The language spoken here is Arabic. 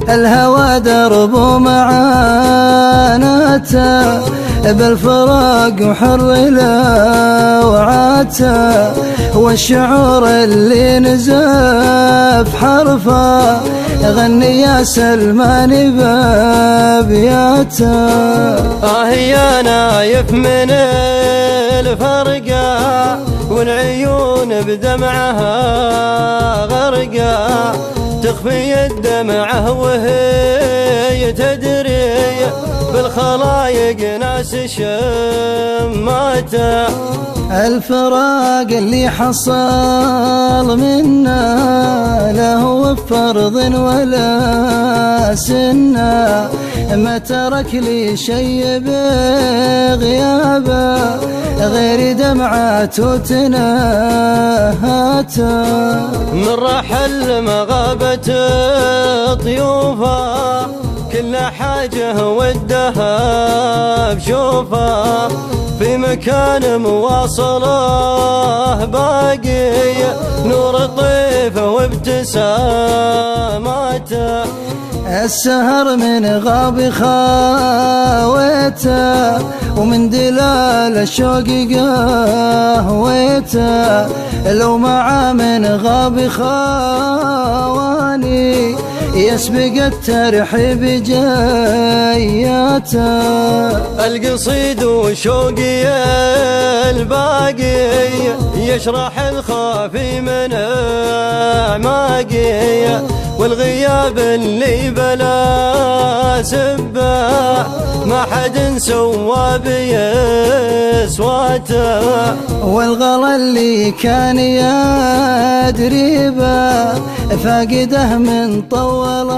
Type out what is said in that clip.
الهوى درب معاناته بالفراق وحر لوعاته، والشعور اللي نزف حرفه غني يا سلمان بابياته. يا نايف من الفرقة والعيون بدمعها غرقة، تخفي الدمعة وهي تدري بالخلايق ناس شماته. الفراق اللي حصل منا لا هو بفرض ولا سنة، ما ترك لي شي بغيابه غير دمعات وتنهاته. من رحل مغابة طيوفه كل حاجة ودها بشوفه، في مكان مواصله باقي نور طيفه وابتساماته. السهر من غاب خاويته ومن دلال الشوق قهويته، لو معه من غاب خواني يسبق الترحيب جياته. القصيد وشوقي الباقي يشرح الخافي من اعماقي، والغياب اللي بلا سبه ما حد سوى بيسواته، والغلا اللي كان يدري به فاقده من طول